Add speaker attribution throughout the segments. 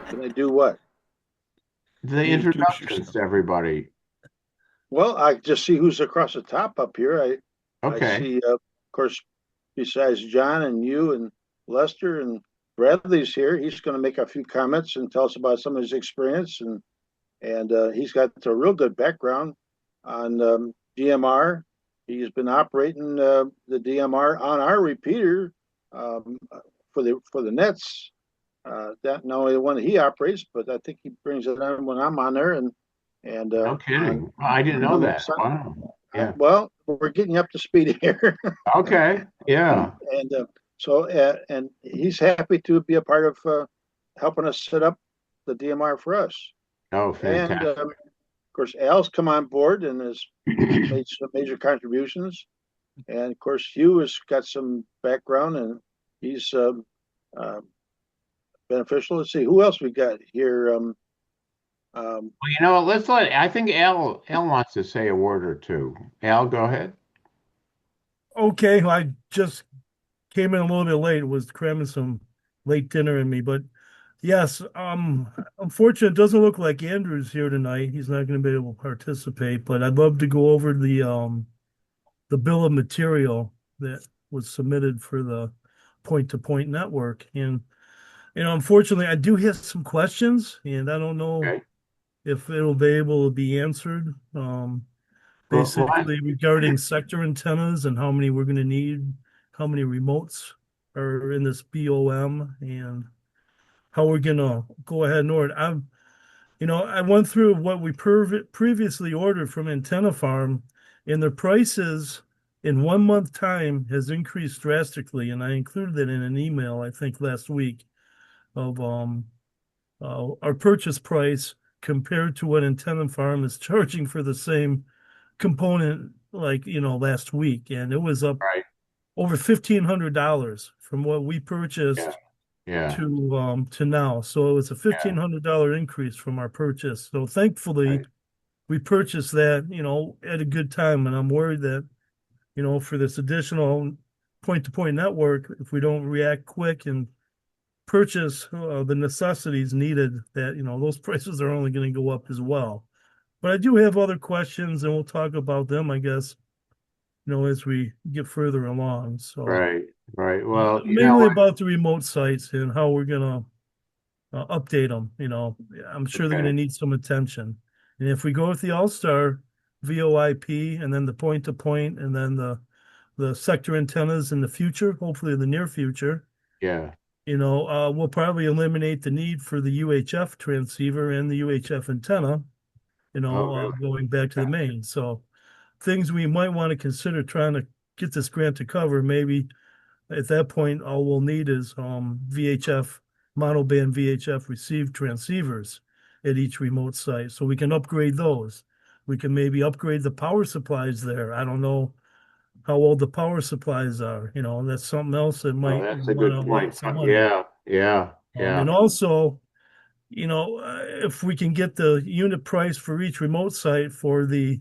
Speaker 1: Can I do what?
Speaker 2: The
Speaker 3: Introduce
Speaker 2: introductions
Speaker 3: yourself.
Speaker 2: to everybody.
Speaker 1: Well, I just see who's across the top up here. I
Speaker 2: Okay.
Speaker 1: see, of course, besides John and you and Lester and Bradley's here. He's going to make a few comments and tell us about some of his experience, and he's got a real good background on DMR. He's been operating the DMR on our repeater um, for the nets. That not only the one that he operates, but I think he brings it on when I'm on there, and
Speaker 2: No
Speaker 1: on
Speaker 2: kidding. I didn't
Speaker 1: a
Speaker 2: know
Speaker 1: number of
Speaker 2: that. Wow. Yeah.
Speaker 1: well, we're getting you up to speed here,
Speaker 2: Okay. Yeah.
Speaker 1: and and he's happy to be a part of helping us set up the DMR for us.
Speaker 2: Oh,
Speaker 1: And
Speaker 2: fantastic.
Speaker 1: of course, Al's come on board and has made some major contributions. And of course, Hugh has got some background and he's uh, beneficial. Let's see who else we got here. Um,
Speaker 2: Well, I think Al wants to say a word or two. Al, go ahead.
Speaker 3: Okay, well, I just came in a little bit late, was cramming some late dinner in me, but yes, unfortunately, it doesn't look like Andrew's here tonight. He's not going to be able to participate, but I'd love to go over the bill of material that was submitted for the point-to-point network. And unfortunately, I do have some questions, and I don't know
Speaker 2: Okay.
Speaker 3: if it'll be able to be answered.
Speaker 2: Well,
Speaker 3: Basically regarding sector antennas and how many we're going to need, how many remotes are in this BOM, and how we're going to go ahead and order. I went through what we previously ordered from Antenna Farm, and their prices in 1 month time has increased drastically, and I included it in an email I think last week of our purchase price compared to what Antenna Farm is charging for the same component, like last week, and it was up
Speaker 2: right.
Speaker 3: over $1,500 from what we
Speaker 2: Yeah.
Speaker 3: purchased
Speaker 2: Yeah.
Speaker 3: to now. So it was a
Speaker 2: Yeah.
Speaker 3: $1,500 increase from our purchase. So thankfully
Speaker 2: Right.
Speaker 3: we purchased that, at a good time. And I'm worried that, for this additional point-to-point network, if we don't react quick and purchase the necessities needed, that those prices are only going to go up as well. But I do have other questions, and we'll talk about them, I guess, as we get further along. So
Speaker 2: Right. Right. Well,
Speaker 3: mainly about the remote sites and how we're gonna update them. I'm sure they're gonna
Speaker 2: okay.
Speaker 3: need some attention. And if we go with the All-Star VoIP and then the point-to-point and then the sector antennas in the future, hopefully in the near future,
Speaker 2: Yeah.
Speaker 3: we'll probably eliminate the need for the UHF transceiver and the UHF antenna,
Speaker 2: Oh, really?
Speaker 3: going back to the main. So things we might want to consider trying to get this grant to cover. Maybe at that point, all we'll need is VHF, monoband VHF received transceivers at each remote site. So we can upgrade those. We can maybe upgrade the power supplies there. I don't know how old the power supplies are. That's something else that
Speaker 2: Oh,
Speaker 3: might
Speaker 2: that's a
Speaker 3: want
Speaker 2: good
Speaker 3: to
Speaker 2: point.
Speaker 3: add some money.
Speaker 2: Yeah. Yeah. Yeah.
Speaker 3: And also, if we can get the unit price for each remote site for the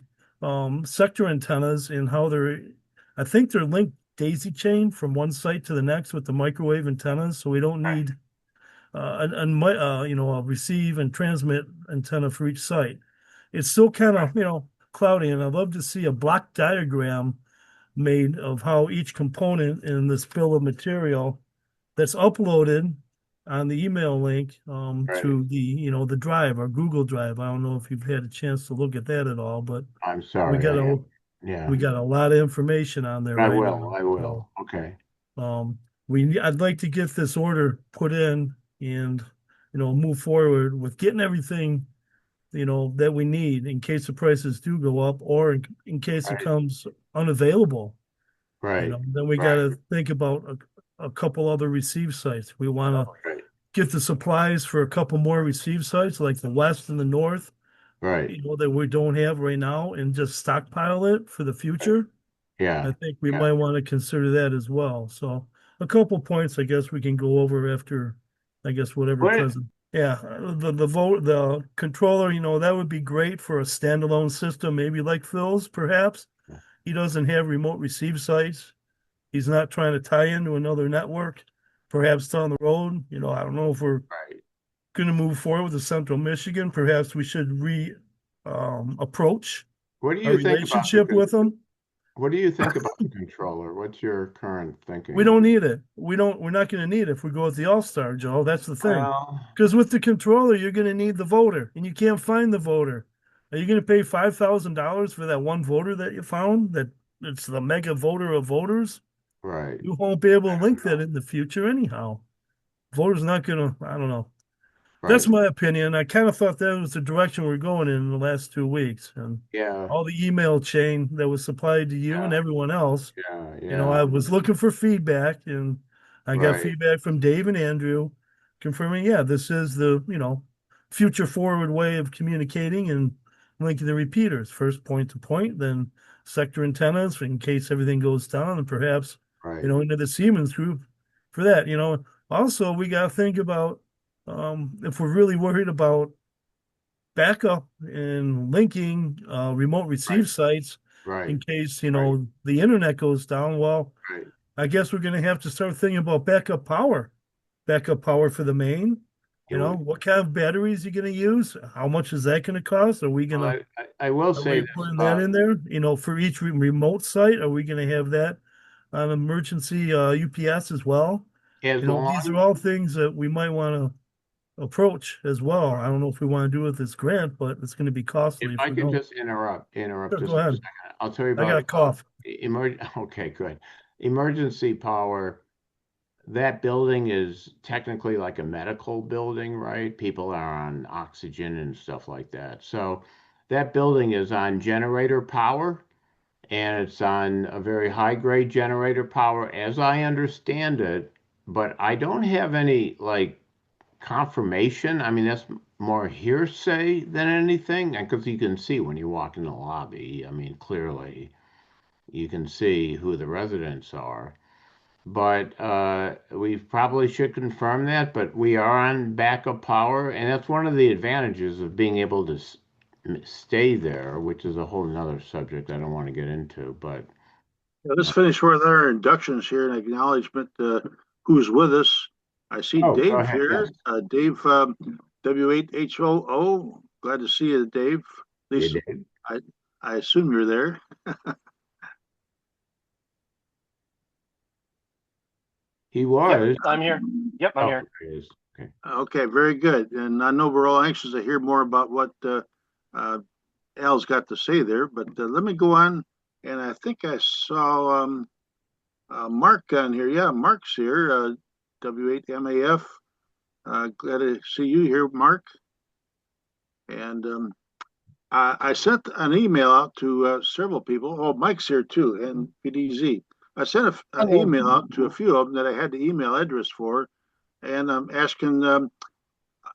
Speaker 3: sector antennas and how I think they're linked daisy chain from one site to the next with the microwave antennas. So we don't
Speaker 2: Right.
Speaker 3: need a receive and transmit antenna for each site. It's still kind
Speaker 2: Right.
Speaker 3: of, cloudy, and I'd love to see a block diagram made of how each component in this bill of material that's uploaded on the email link
Speaker 2: Right.
Speaker 3: to the drive or Google Drive. I don't know if you've had a chance to look at that at all, but
Speaker 2: I'm
Speaker 3: we
Speaker 2: sorry.
Speaker 3: got
Speaker 2: I
Speaker 3: a
Speaker 2: am. Yeah.
Speaker 3: we got a lot of information on there
Speaker 2: I
Speaker 3: right now.
Speaker 2: will. I
Speaker 3: So
Speaker 2: will. Okay.
Speaker 3: um, I'd like to get this order put in and move forward with getting everything that we need in case the prices do go up or in case it
Speaker 2: Right.
Speaker 3: comes unavailable.
Speaker 2: Right.
Speaker 3: Then we got
Speaker 2: Right.
Speaker 3: to think about a couple other receive sites. We want to
Speaker 2: Right.
Speaker 3: get the supplies for a couple more receive sites like the west and the north,
Speaker 2: Right.
Speaker 3: that we don't have right now, and just stockpile it for the
Speaker 2: Right.
Speaker 3: future. I
Speaker 2: Yeah.
Speaker 3: think we
Speaker 2: Yeah.
Speaker 3: might want to consider that as well. So a couple points I guess we can go over after, I guess, whatever
Speaker 2: What?
Speaker 3: present. Yeah, the controller, that would be great for a standalone system, maybe like Phil's, perhaps. He doesn't have remote receive sites. He's not trying to tie into another network, perhaps down the road. I don't know if we're
Speaker 2: Right.
Speaker 3: going to move forward with the Central Michigan, perhaps we should approach
Speaker 2: What do
Speaker 3: our
Speaker 2: you think about
Speaker 3: relationship with them.
Speaker 2: what do you think about the controller? What's your current
Speaker 3: We
Speaker 2: thinking?
Speaker 3: don't need it. We're not going to need it if we go with the All-Star, Joe. That's the thing.
Speaker 2: Well,
Speaker 3: Because with the controller, you're going to need the voter, and you can't find the voter. Are you going to pay $5,000 for that one voter that you found? That it's the mega voter of voters.
Speaker 2: right.
Speaker 3: You won't be able
Speaker 2: I
Speaker 3: to
Speaker 2: don't
Speaker 3: link that
Speaker 2: know.
Speaker 3: in the future anyhow. Voters not going to. I don't know. That's
Speaker 2: Right.
Speaker 3: my opinion. I kind of thought that was the direction we're going in the last 2 weeks, and
Speaker 2: Yeah.
Speaker 3: all the email chain that was supplied to you and
Speaker 2: Yeah.
Speaker 3: everyone else.
Speaker 2: Yeah.
Speaker 3: I
Speaker 2: Yeah.
Speaker 3: was looking for feedback, and I got
Speaker 2: Right.
Speaker 3: feedback from Dave and Andrew confirming, yeah, this is the, future forward way of communicating and linking the repeaters, first point to point, then sector antennas in case everything goes down, and perhaps,
Speaker 2: Right.
Speaker 3: into the Siemens group for that. Also, we got to think about if we're really worried about backup and linking remote
Speaker 2: Right.
Speaker 3: receive sites
Speaker 2: Right.
Speaker 3: in case,
Speaker 2: Right.
Speaker 3: the internet goes down. Well,
Speaker 2: Right.
Speaker 3: I guess we're going to have to start thinking about backup power for the main.
Speaker 2: Yeah,
Speaker 3: What kind of batteries are you going to use? How much is that going to cost?
Speaker 2: well, I will
Speaker 3: Are
Speaker 2: say
Speaker 3: we
Speaker 2: this
Speaker 3: putting that
Speaker 2: about
Speaker 3: in there? For each remote site, are we going to have that on emergency UPS as well?
Speaker 2: as
Speaker 3: These are
Speaker 2: long
Speaker 3: all things that we might want to approach as well. I don't know if we want to do it with this grant, but it's going to be
Speaker 2: if
Speaker 3: costly if
Speaker 2: I
Speaker 3: we
Speaker 2: can
Speaker 3: don't.
Speaker 2: just interrupt
Speaker 3: Sure,
Speaker 2: just
Speaker 3: go
Speaker 2: for a
Speaker 3: ahead.
Speaker 2: second. I'll tell you
Speaker 3: I got a
Speaker 2: about
Speaker 3: cough.
Speaker 2: okay, good. Emergency power. That building is technically like a medical building, right? People are on oxygen and stuff like that. So that building is on generator power and it's on a very high grade generator power, as I understand it. But I don't have any like confirmation. I mean, that's more hearsay than anything. Because you can see when you walk in the lobby, I mean, clearly you can see who the residents are. But we probably should confirm that. But we are on backup power, and that's one of the advantages of being able to stay there, which is a whole nother subject I don't want to get into. But
Speaker 1: Let's
Speaker 2: uh,
Speaker 1: finish with our inductions here and acknowledgement who's with us. I see
Speaker 2: oh, go
Speaker 1: Dave
Speaker 2: ahead. Yes.
Speaker 1: here. Dave, W8HOO. Glad to see you, Dave. At
Speaker 2: You
Speaker 1: least
Speaker 2: did.
Speaker 1: I, I assume you're there.
Speaker 2: He
Speaker 4: Yep,
Speaker 2: was.
Speaker 4: I'm here. Yep, I'm
Speaker 2: Oh,
Speaker 4: here.
Speaker 2: there he is. Okay.
Speaker 1: Okay, very good. And I know we're all anxious to hear more about what uh, Al's got to say there, but let me go on. And I think I saw Mark on here. Yeah, Mark's here, W8MAF. Glad to see you here, Mark. And I sent an email out to several people. Oh, Mike's here too, and PDZ. I sent an
Speaker 5: Hello.
Speaker 1: email out to a few of them that I had the email address for, and I'm asking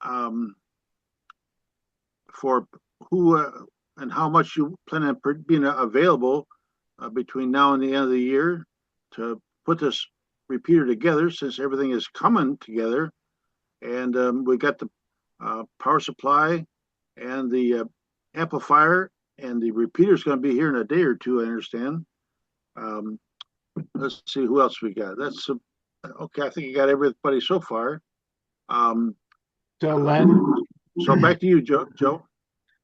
Speaker 1: um, for who and how much you plan on being available between now and the end of the year to put this repeater together, since everything is coming together. And we got the power supply and the amplifier, and the repeater is going to be here in a day or two, I understand. Um, let's see who else we got. That's okay. I think you got everybody so far. Um,
Speaker 2: So,
Speaker 1: uh,
Speaker 2: Len,
Speaker 1: so back to you, Joe. Joe.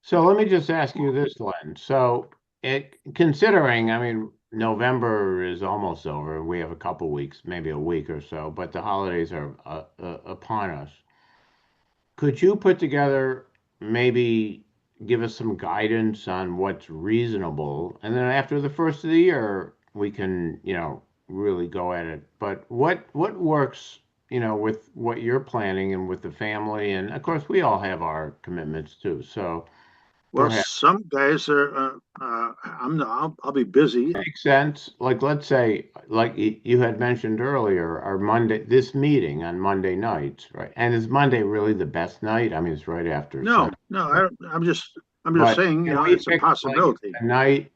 Speaker 2: so let me just ask you this, Len. So, considering, I mean, November is almost over. We have a couple weeks, maybe a week or so, but the holidays are upon us. Could you put together, maybe give us some guidance on what's reasonable? And then after the first of the year, we can, really go at it. But what works, with what you're planning and with the family? And of course, we all have our commitments too. So
Speaker 1: Well,
Speaker 2: perhaps
Speaker 1: some guys are. I'll be busy.
Speaker 2: makes sense. Like, let's say, like you had mentioned earlier, our Monday, this meeting on Monday nights, right? And is Monday really the best night? I mean, it's right after
Speaker 1: No,
Speaker 2: Sunday.
Speaker 1: no. I'm just
Speaker 2: But
Speaker 1: saying.
Speaker 2: can we
Speaker 1: It's a
Speaker 2: pick like
Speaker 1: possibility.
Speaker 2: a night?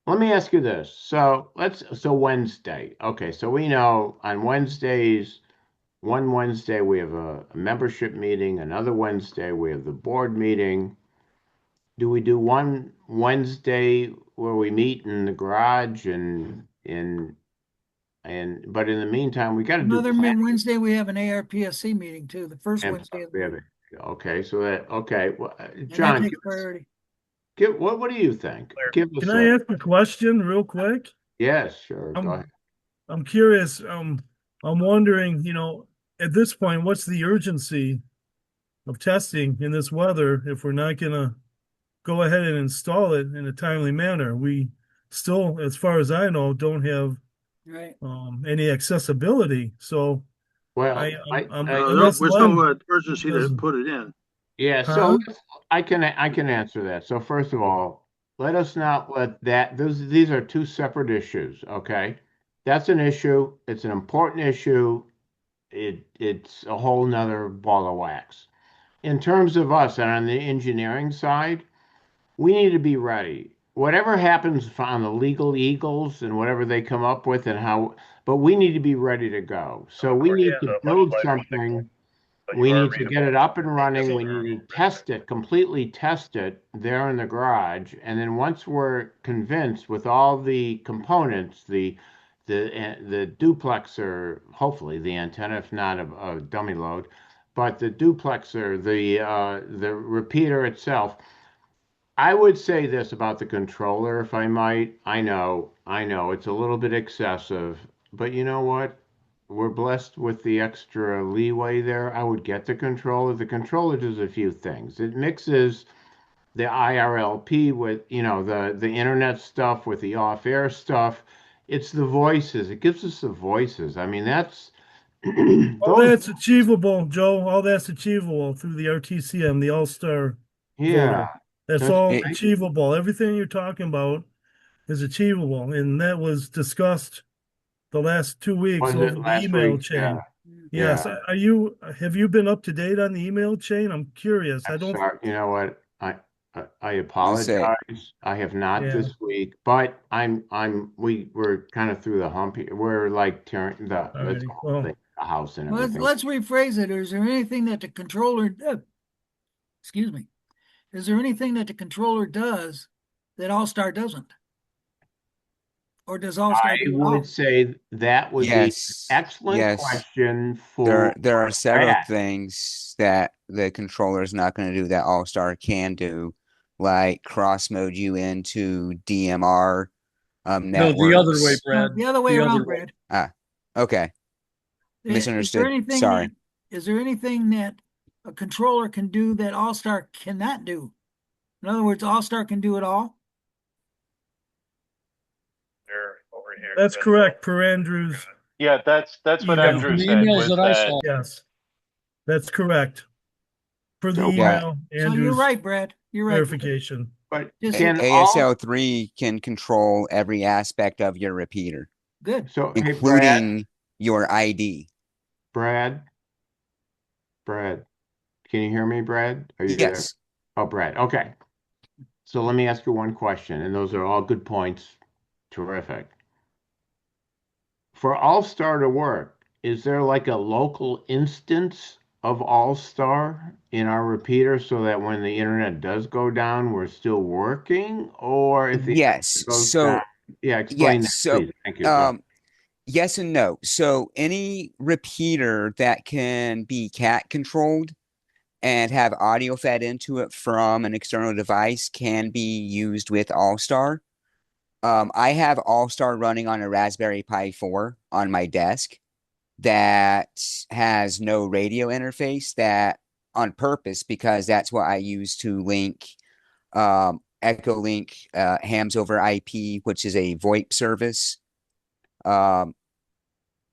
Speaker 2: Let me ask you this. So Wednesday. Okay, so we know on Wednesdays, one Wednesday we have a membership meeting, another Wednesday we have the board meeting. Do we do one Wednesday where we meet in the garage and But in the meantime, we got to do
Speaker 4: Another
Speaker 2: planning.
Speaker 4: Wednesday, we have an ARPSC meeting too, the first Wednesday of the month.
Speaker 2: Okay, so well,
Speaker 4: And that
Speaker 2: John,
Speaker 4: takes priority.
Speaker 2: what do you think? Give us
Speaker 3: Can I ask a question real quick?
Speaker 2: yes, sure, go ahead.
Speaker 3: I'm curious. I'm wondering, at this point, what's the urgency of testing in this weather if we're not gonna go ahead and install it in a timely manner? We still, as far as I know, don't have
Speaker 4: Right.
Speaker 3: any accessibility. So
Speaker 2: Well,
Speaker 3: unless
Speaker 1: there's no
Speaker 3: Len
Speaker 1: urgency to
Speaker 3: doesn't,
Speaker 1: put it in.
Speaker 2: yeah,
Speaker 3: huh?
Speaker 2: so I can answer that. So first of all, let us not let these are two separate issues, okay? That's an issue, it's an important issue. It's a whole nother ball of wax. In terms of us and on the engineering side, we need to be ready. Whatever happens on the legal eagles and whatever they come up with and how, but we need to be ready to go. So we need to build something. We need to get it up and running. We need to test it, completely test it there in the garage. And then once we're convinced with all the components, the duplexer, hopefully the antenna, if not a dummy load, but the duplexer, the repeater itself. I would say this about the controller, if I might. I know, it's a little bit excessive, but you know what? We're blessed with the extra leeway there. I would get the controller. The controller does a few things. It mixes the IRLP with, the internet stuff with the off-air stuff. It's the voices. It gives us the voices. I mean, that's
Speaker 3: All
Speaker 2: those,
Speaker 3: that's achievable, Joe. All that's achievable through the RTCM, the All-Star
Speaker 2: yeah,
Speaker 3: voter. That's
Speaker 2: that's
Speaker 3: all
Speaker 5: It,
Speaker 2: right.
Speaker 3: achievable. Everything you're talking about is achievable, and that was discussed the last 2 weeks
Speaker 2: Was
Speaker 3: over
Speaker 2: it
Speaker 3: the
Speaker 2: last
Speaker 3: email
Speaker 2: week? Yeah,
Speaker 3: chain. Yes.
Speaker 2: yeah.
Speaker 3: Have you been up to date on the email chain? I'm curious.
Speaker 2: I'm
Speaker 3: I don't,
Speaker 2: sorry. You know what? I
Speaker 5: let's say,
Speaker 2: apologize. I have not
Speaker 3: yeah,
Speaker 2: this week, but we're kind of through the hump here. We're like tearing let's
Speaker 3: alrighty.
Speaker 2: call
Speaker 3: Well,
Speaker 2: it the house and
Speaker 4: Let's,
Speaker 2: everything.
Speaker 4: let's rephrase it. Is there anything that the controller, excuse me, is there anything that the controller does that All-Star doesn't? Or does All-Star
Speaker 2: I
Speaker 4: do it
Speaker 2: would
Speaker 4: all?
Speaker 2: say that would be an
Speaker 5: yes,
Speaker 2: excellent
Speaker 5: yes.
Speaker 2: question
Speaker 5: There,
Speaker 2: for
Speaker 5: there are several
Speaker 2: Brad.
Speaker 5: things that the controller is not going to do that All-Star can do, like cross mode you into DMR
Speaker 6: No, the other way,
Speaker 5: networks.
Speaker 4: No,
Speaker 6: Brad.
Speaker 4: the other way
Speaker 6: The other
Speaker 4: around,
Speaker 6: way.
Speaker 4: Brad.
Speaker 5: Ah, okay,
Speaker 4: Is there
Speaker 5: misunderstood.
Speaker 4: anything
Speaker 5: Sorry.
Speaker 4: that a controller can do that All-Star cannot do? In other words, All-Star can do it all?
Speaker 3: that's correct per Andrew's
Speaker 7: Yeah, that's what
Speaker 3: email.
Speaker 6: From
Speaker 7: Andrew
Speaker 6: the
Speaker 7: said
Speaker 6: emails
Speaker 7: was
Speaker 6: that I
Speaker 7: that
Speaker 6: saw.
Speaker 3: Yes, that's correct. Per the
Speaker 2: So,
Speaker 5: Yeah,
Speaker 3: email,
Speaker 4: So you're
Speaker 3: Andrew's
Speaker 4: right, Brad. You're right, Brad.
Speaker 3: verification.
Speaker 2: but
Speaker 4: Just
Speaker 2: can all
Speaker 5: ASL3 can control every aspect of your repeater,
Speaker 4: good.
Speaker 2: so hey
Speaker 5: including your ID.
Speaker 2: Brad, can you hear me, Brad? Are you there?
Speaker 5: Yes,
Speaker 2: Oh, Brad. Okay. So let me ask you one question, and those are all good points. Terrific. For All-Star to work, is there like a local instance of All-Star in our repeater so that when the internet does go down, we're still working? Or if the
Speaker 5: yes.
Speaker 2: internet goes down, yeah, explain
Speaker 5: Yes,
Speaker 2: that,
Speaker 5: so
Speaker 2: please. Thank you. Go ahead.
Speaker 5: um, yes and no. So any repeater that can be cat controlled and have audio fed into it from an external device can be used with All-Star. I have All-Star running on a Raspberry Pi 4 on my desk that has no radio interface, that on purpose, because that's what I use to link Echo Link hams over IP, which is a VoIP service. Um,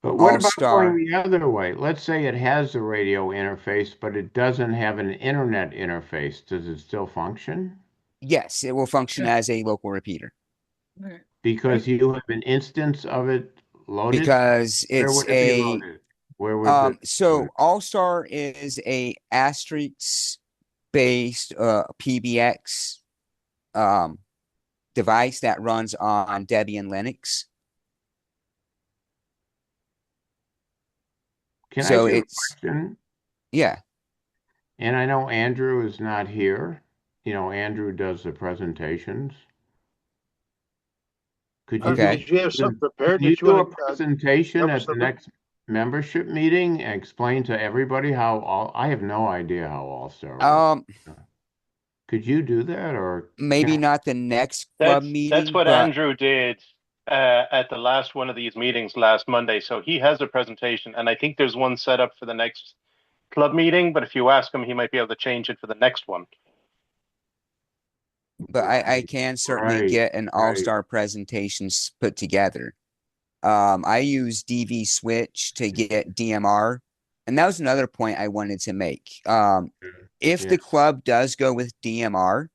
Speaker 2: But what about going
Speaker 5: All-Star,
Speaker 2: the other way? Let's say it has a radio interface, but it doesn't have an internet interface. Does it still function?
Speaker 5: yes, it will function as a local repeater
Speaker 4: All right.
Speaker 2: Because you have an instance of it loaded?
Speaker 5: because
Speaker 2: Where
Speaker 5: it's
Speaker 2: would it be
Speaker 5: a
Speaker 2: loaded? Where would it?
Speaker 5: so All-Star is a asterisk based PBX um device that runs on Debian Linux.
Speaker 2: Can I
Speaker 5: So
Speaker 2: ask you a
Speaker 5: it's
Speaker 2: question?
Speaker 5: yeah.
Speaker 2: And I know Andrew is not here. Andrew does the presentations. Could you
Speaker 5: Okay.
Speaker 1: Did you have something prepared
Speaker 2: Can you
Speaker 1: that you
Speaker 2: do a
Speaker 1: want to
Speaker 2: presentation
Speaker 1: cover
Speaker 2: at the
Speaker 1: something?
Speaker 2: next membership meeting and explain to everybody how I have no idea how All-Star works. Could you do that, or
Speaker 5: Maybe not the next club
Speaker 7: That's
Speaker 5: meeting,
Speaker 7: what
Speaker 5: but
Speaker 7: Andrew did at the last one of these meetings last Monday. So he has a presentation, and I think there's one set up for the next club meeting. But if you ask him, he might be able to change it for the next one.
Speaker 5: but I can certainly
Speaker 2: Right,
Speaker 5: get an all-star presentation put together. I use DV Switch to get DMR, and that was another point I wanted to make. If
Speaker 2: Yeah.
Speaker 5: the club does go with DMR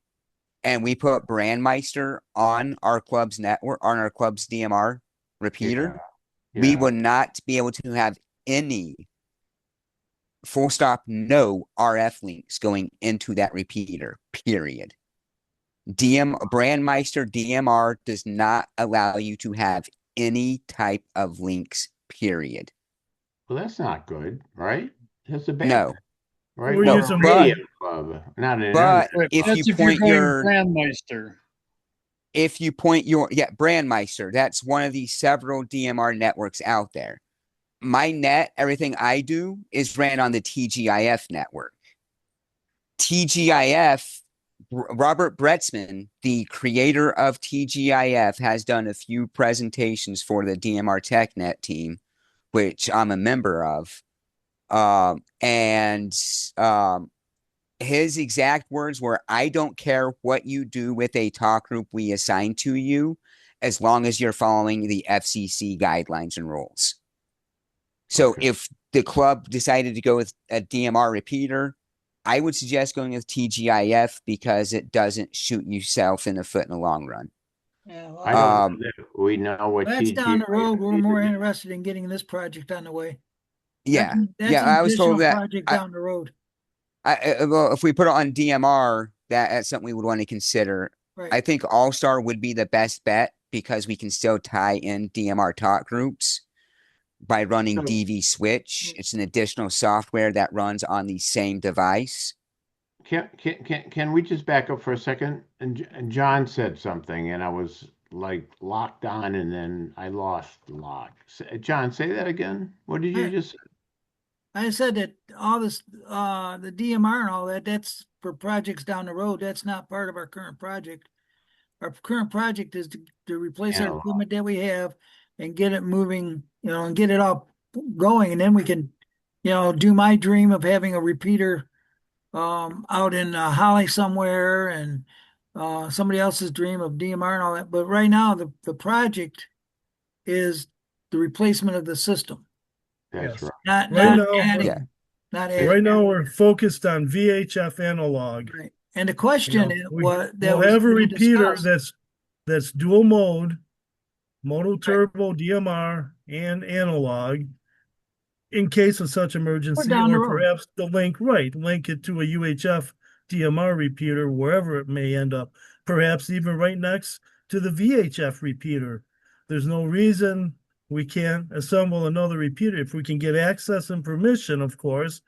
Speaker 5: and we put Brandmeister on our club's network, on our club's DMR repeater, we
Speaker 2: Yeah.
Speaker 5: will not be able to have any full stop, no RF links going into that repeater, period. Brandmeister DMR does not allow you to have any type of links, period.
Speaker 2: Well, that's not good, right? That's a bad
Speaker 5: No.
Speaker 2: thing, right?
Speaker 3: We're
Speaker 2: Well,
Speaker 3: using
Speaker 2: a radio club, not an
Speaker 5: But
Speaker 2: internet.
Speaker 5: if you
Speaker 6: That's if you're
Speaker 5: point
Speaker 6: going
Speaker 5: your
Speaker 6: Grandmeister.
Speaker 5: Brandmeister, that's one of the several DMR networks out there. My net, everything I do is ran on the TGIF network. TGIF, Robert Bretzman, the creator of TGIF, has done a few presentations for the DMR TechNet team, which I'm a member of. His exact words were, I don't care what you do with a talk group we assign to you, as long as you're following the FCC guidelines and rules. So if the club decided to go with a DMR repeater, I would suggest going with TGIF because it doesn't shoot yourself in the foot in the long run.
Speaker 4: Yeah,
Speaker 2: I
Speaker 4: well,
Speaker 2: don't know that we know what
Speaker 4: that's down the road. We're
Speaker 2: TGIF
Speaker 4: more
Speaker 2: is.
Speaker 4: interested in getting this project on the way.
Speaker 5: Yeah.
Speaker 4: That's an
Speaker 5: I was told
Speaker 4: additional
Speaker 5: that
Speaker 4: project down the road.
Speaker 5: well, if we put it on DMR, that's something we would want to consider.
Speaker 4: Right.
Speaker 5: I think All-Star would be the best bet because we can still tie in DMR talk groups by running DV Switch. It's an additional software that runs on the same device.
Speaker 2: Can we just back up for a second? And John said something, and I was like locked on, and then I lost lock. John, say that again. What did you just say?
Speaker 4: I said that all this, the DMR and all that, that's for projects down the road. That's not part of our current project. Our current project is to replace our equipment that we have and get it moving, and get it all going. And then we can, do my dream of having a repeater out in Holly somewhere, and somebody else's dream of DMR and all that. But right now, the project is the replacement of the system.
Speaker 2: That's right.
Speaker 4: Not adding.
Speaker 3: Right now, we're focused on VHF analog.
Speaker 4: Right. And the question
Speaker 3: we'll have a repeater that's dual mode, mono turbo, DMR, and analog in case of such emergency, or perhaps link it to a UHF DMR repeater wherever it may end up, perhaps even right next to the VHF repeater. There's no reason we can't assemble another repeater if we can get access and permission, of course.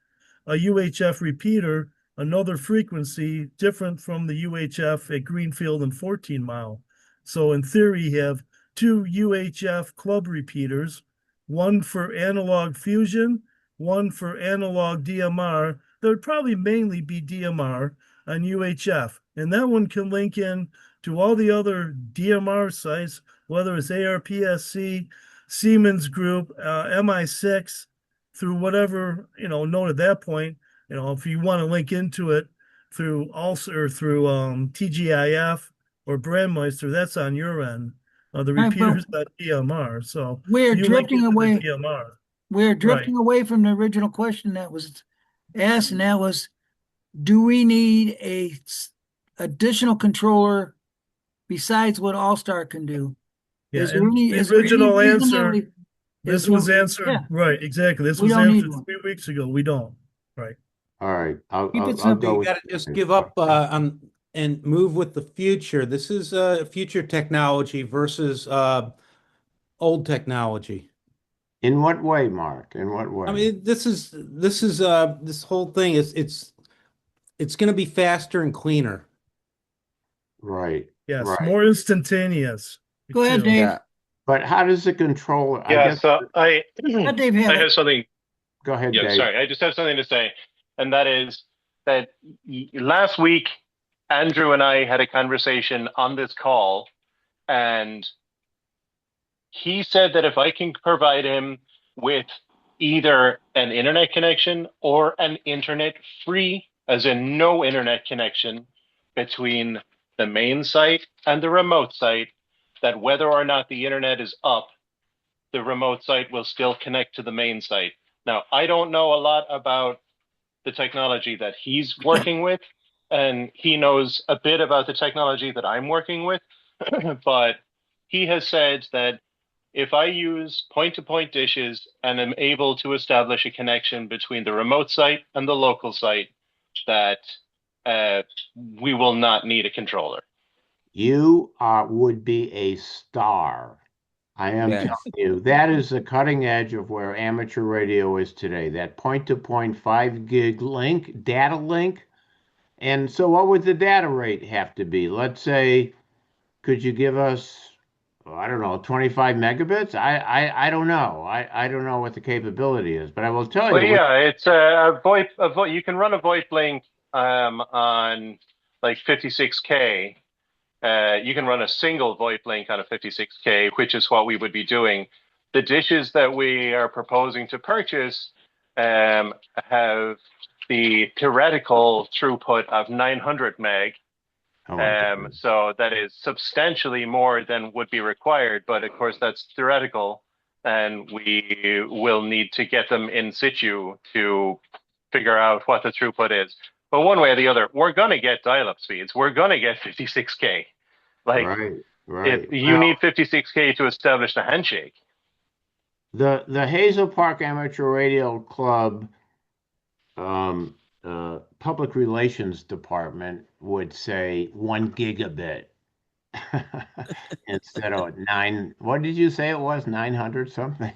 Speaker 3: A UHF repeater, another frequency different from the UHF at Greenfield and 14 Mile. So in theory, you have two UHF club repeaters, one for analog fusion, one for analog DMR. There would probably mainly be DMR on UHF. And that one can link in to all the other DMR sites, whether it's ARPSC, Siemens Group, MI6, through whatever, node at that point. If you want to link into it through TGIF or Brandmeister, that's on your end. The repeater's got DMR, so
Speaker 4: we're drifting away.
Speaker 3: DMR.
Speaker 4: We're drifting away from the original question that was asked, and that was, do we need a additional controller besides what All-Star can do?
Speaker 3: Yeah, the original answer. This was answered,
Speaker 4: yeah.
Speaker 3: Right, exactly. This was answered 3 weeks ago. We don't, right.
Speaker 2: All right.
Speaker 8: Keep it simple. You got to just give up and move with the future. This is future technology versus old technology.
Speaker 2: In what way, Mark? In what way?
Speaker 8: I mean, this whole thing it's going to be faster and cleaner.
Speaker 2: Right.
Speaker 3: Yes,
Speaker 2: right.
Speaker 3: more instantaneous.
Speaker 4: Go ahead,
Speaker 3: too.
Speaker 4: Dave.
Speaker 5: Yeah.
Speaker 2: But how does the controller? I
Speaker 7: Yeah,
Speaker 2: guess.
Speaker 7: so
Speaker 4: Let Dave have
Speaker 7: I
Speaker 4: it.
Speaker 7: have something.
Speaker 2: Go ahead,
Speaker 7: Yeah,
Speaker 2: Dave.
Speaker 7: sorry. I just have something to say, and that is that last week, Andrew and I had a conversation on this call, and he said that if I can provide him with either an internet connection or an internet free, as in no internet connection, between the main site and the remote site, that whether or not the internet is up, the remote site will still connect to the main site. Now, I don't know a lot about the technology that he's working with, and he knows a bit about the technology that I'm working with, but he has said that if I use point-to-point dishes and am able to establish a connection between the remote site and the local site, that we will not need a controller.
Speaker 2: You would be a star. I am
Speaker 5: Yes.
Speaker 2: telling you, that is the cutting edge of where amateur radio is today. That point-to-point 5 gig link, data link. And so what would the data rate have to be? Let's say, could you give us, I don't know, 25 megabits? I don't know. I don't know what the capability is, but I will tell
Speaker 7: Well,
Speaker 2: you.
Speaker 7: yeah, it's a VoIP. You can run a VoIP link on like 56K. You can run a single VoIP link on a 56K, which is what we would be doing. The dishes that we are proposing to purchase have the theoretical throughput of 900 meg.
Speaker 2: Oh my God.
Speaker 7: So that is substantially more than would be required. But of course, that's theoretical, and we will need to get them in situ to figure out what the throughput is. But one way or the other, we're going to get dial-up speeds. We're going to get 56K. Like,
Speaker 2: Right.
Speaker 7: you need 56K to establish the handshake.
Speaker 2: The Hazel Park Amateur Radio Club public relations department would say 1 gigabit instead of what did you say it was? 900 something?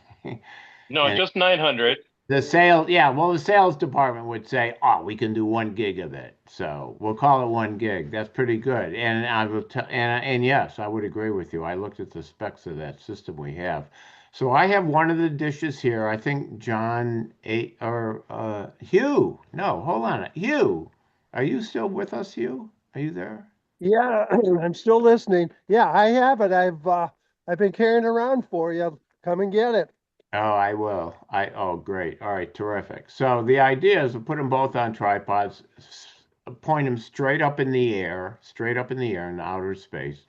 Speaker 7: No,
Speaker 2: And
Speaker 7: just 900.
Speaker 2: the sales department would say, oh, we can do 1 gigabit. So we'll call it 1 gig. That's pretty good. And I will and yes, I would agree with you. I looked at the specs of that system we have. So I have one of the dishes here. I think John Hugh. No, hold on. Hugh, are you still with us, Hugh? Are you there?
Speaker 9: Yeah, I'm still listening. Yeah, I have it. I've been carrying around for you. Come and get it.
Speaker 2: Oh, I will. Oh, great. All right, terrific. So the idea is to put them both on tripods, point them straight up in the air, in outer space,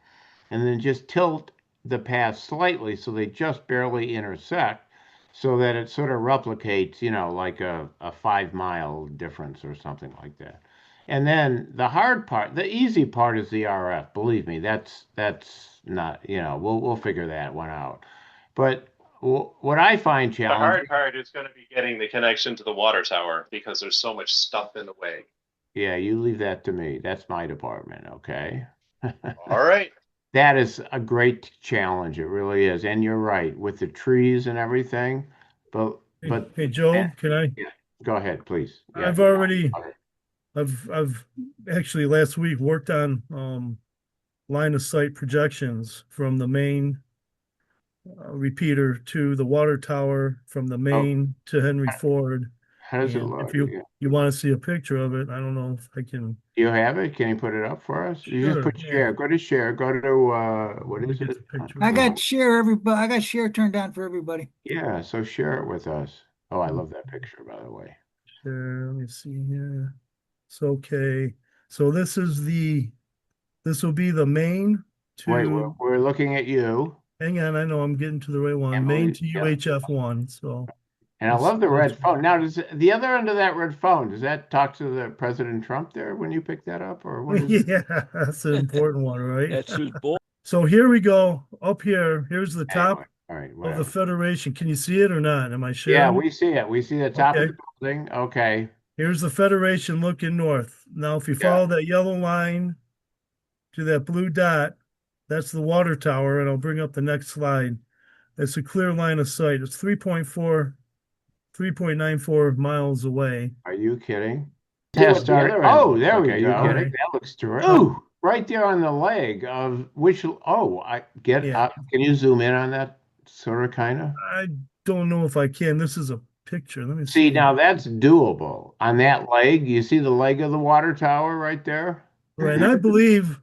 Speaker 2: and then just tilt the path slightly so they just barely intersect so that it sort of replicates, like a 5 mile difference or something like that. And then the hard part, the easy part is the RF. Believe me, that's not, we'll figure that one out. But what I find
Speaker 7: The
Speaker 2: challenging,
Speaker 7: hard part is going to be getting the connection to the water tower because there's so much stuff in the way.
Speaker 2: yeah, you leave that to me. That's my department, okay?
Speaker 7: All right.
Speaker 2: That is a great challenge. It really is. And you're right with the trees and everything. But
Speaker 3: Hey Joe, can I?
Speaker 2: yeah, go ahead, please. Yeah.
Speaker 3: I've actually last week worked on line of sight projections from the main repeater to the water tower, from the main to Henry Ford.
Speaker 2: How does it
Speaker 3: And
Speaker 2: look?
Speaker 3: if you want to see a picture of it, I don't know if I can.
Speaker 2: Do you have it? Can you put it up for us? You just
Speaker 3: Sure,
Speaker 2: put share.
Speaker 3: yeah.
Speaker 2: Go to share. Go to what
Speaker 3: Let me
Speaker 2: is
Speaker 3: get
Speaker 2: it?
Speaker 3: the picture.
Speaker 4: I got share everybody. I got share turned on for everybody.
Speaker 2: Yeah, so share it with us. Oh, I love that picture, by the way.
Speaker 3: Share. Let me see here. It's okay. So this will be the main
Speaker 2: Wait,
Speaker 3: to.
Speaker 2: we're looking at you.
Speaker 3: Hang on, I know I'm getting to the right one.
Speaker 2: Emily,
Speaker 3: Main to
Speaker 2: yeah.
Speaker 3: UHF1. So.
Speaker 2: And I love the red phone. Now, does the other end of that red phone, does that talk to the President Trump there when you pick that up, or what is it?
Speaker 3: Yeah, that's an important one, right?
Speaker 6: That's who's bull.
Speaker 3: So here we go. Up here. Here's the top
Speaker 2: Anyway, all right,
Speaker 3: of
Speaker 2: whatever.
Speaker 3: the Federation. Can you see it or not? Am I sharing?
Speaker 2: Yeah, we see it. We see the top of
Speaker 3: Okay.
Speaker 2: the building. Okay.
Speaker 3: Here's the Federation looking north. Now, if you
Speaker 2: Yeah.
Speaker 3: follow that yellow line to that blue dot, that's the water tower, and I'll bring up the next slide. It's a clear line of sight. It's 3.94 miles away.
Speaker 2: Are you kidding?
Speaker 1: See what
Speaker 2: Test
Speaker 1: the
Speaker 2: our.
Speaker 1: other end
Speaker 2: Oh,
Speaker 1: looks
Speaker 2: there
Speaker 1: like.
Speaker 2: we
Speaker 1: Are you
Speaker 2: go.
Speaker 1: kidding?
Speaker 2: That looks terrific. Ooh, right there on the leg of which, oh, I get
Speaker 3: Yeah.
Speaker 2: can you zoom in on that sort of kind of?
Speaker 3: I don't know if I can. This is a picture. Let me
Speaker 2: See,
Speaker 3: see.
Speaker 2: now that's doable. On that leg, you see the leg of the water tower right there?
Speaker 3: Right. And I believe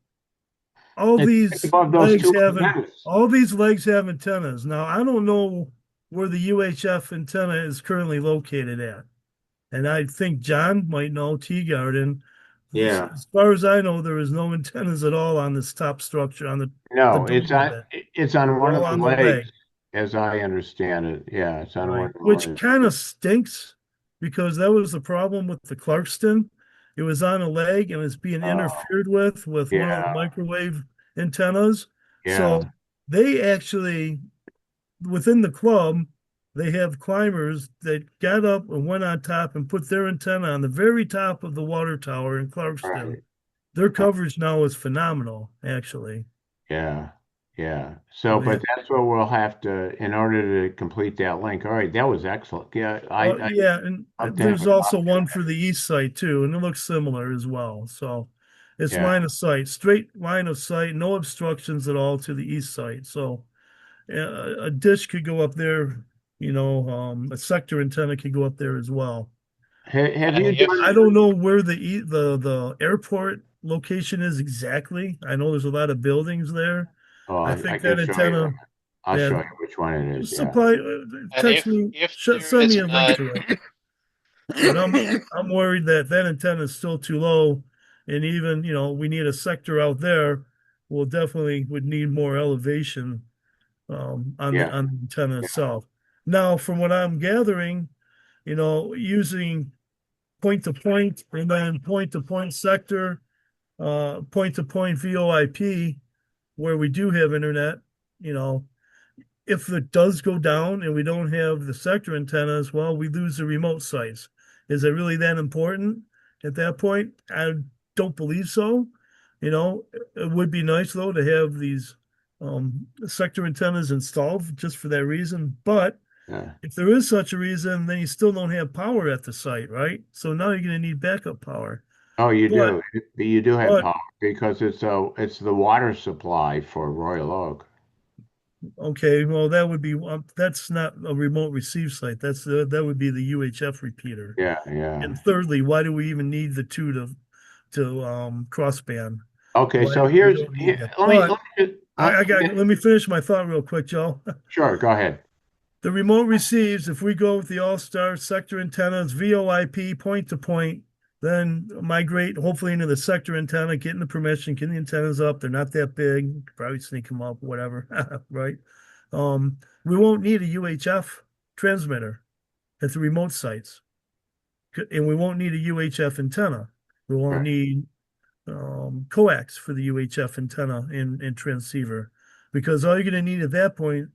Speaker 3: all
Speaker 2: It's
Speaker 3: these
Speaker 2: above those
Speaker 3: legs
Speaker 2: two
Speaker 3: have
Speaker 2: antennas.
Speaker 3: all these legs have antennas. Now I don't know where the UHF antenna is currently located at. And I think John might know Tea Garden.
Speaker 2: Yeah.
Speaker 3: As far as I know, there is no antennas at all on this top structure, on the
Speaker 2: No,
Speaker 3: dome of it.
Speaker 2: it's on
Speaker 3: They're
Speaker 2: one
Speaker 3: all
Speaker 2: of the
Speaker 3: on the leg,
Speaker 2: legs, as I understand it. Yeah, it's on one
Speaker 3: right?
Speaker 2: of the
Speaker 3: Which
Speaker 2: legs.
Speaker 3: kind of stinks because that was the problem with the Clarkston. It was on a leg and it's being
Speaker 2: Oh,
Speaker 3: interfered with one of the
Speaker 2: yeah,
Speaker 3: microwave antennas.
Speaker 2: yeah.
Speaker 3: So they actually, within the club, they have climbers that got up and went on top and put their antenna on the very top of the water tower in Clarkston.
Speaker 2: Right.
Speaker 3: Their coverage now is phenomenal, actually.
Speaker 2: Yeah, yeah. So,
Speaker 3: So yeah.
Speaker 2: but that's what we'll have to, in order to complete that link. All right, that was excellent. Yeah,
Speaker 3: Yeah, and
Speaker 2: I'll have
Speaker 3: there's
Speaker 2: a
Speaker 3: also
Speaker 2: copy of
Speaker 3: one for
Speaker 2: that.
Speaker 3: the east side too, and it looks similar as well. So it's
Speaker 2: Yeah,
Speaker 3: line of sight, straight line of sight, no obstructions at all to the east side. So a dish could go up there, a sector antenna could go up there as well.
Speaker 2: have
Speaker 7: And
Speaker 2: you
Speaker 7: if
Speaker 3: I
Speaker 2: done?
Speaker 3: don't know where the airport location is exactly. I know there's a lot of buildings there.
Speaker 2: Oh,
Speaker 3: I
Speaker 2: I
Speaker 3: think
Speaker 2: can
Speaker 3: that
Speaker 2: show you.
Speaker 3: antenna,
Speaker 2: I'll
Speaker 3: yeah,
Speaker 2: show you which one it is. Yeah,
Speaker 3: supply,
Speaker 7: and
Speaker 3: text me,
Speaker 7: if there
Speaker 3: send me
Speaker 7: is
Speaker 3: a link
Speaker 7: not
Speaker 3: to it. But I'm worried that that antenna is still too low, and even we need a sector out there. We'll definitely would need more elevation on the
Speaker 2: yeah,
Speaker 3: on the antenna
Speaker 2: yeah.
Speaker 3: itself. Now, from what I'm gathering, using point to point and then point to point sector, point to point VoIP, where we do have internet, you know, if it does go down and we don't have the sector antennas, well, we lose the remote sites. Is it really that important at that point? I don't believe so. It would be nice though to have these sector antennas installed just for that reason. But
Speaker 2: Yeah.
Speaker 3: if there is such a reason, then you still don't have power at the site, right? So now you're going to need backup power.
Speaker 2: Oh, you
Speaker 3: But
Speaker 2: do. You do have
Speaker 3: but
Speaker 2: power because it's the water supply for Royal Oak.
Speaker 3: okay, well that would be that's not a remote receive site. That would be the UHF repeater.
Speaker 2: Yeah, yeah.
Speaker 3: And thirdly, why do we even need the two to crossband?
Speaker 2: Okay,
Speaker 3: Why
Speaker 2: so
Speaker 3: we don't need that. But let me finish my thought real quick, Joe.
Speaker 2: sure, go ahead.
Speaker 3: The remote receives, if we go with the all-star sector antennas, VoIP point to point, then migrate hopefully into the sector antenna, getting the permission, getting the antennas up. They're not that big, probably sneak them up, whatever, right? We won't need a UHF transmitter at the remote sites, and we won't need a UHF antenna. We won't
Speaker 2: Right,
Speaker 3: need coax for the UHF antenna and transceiver, because all you're going to need at that point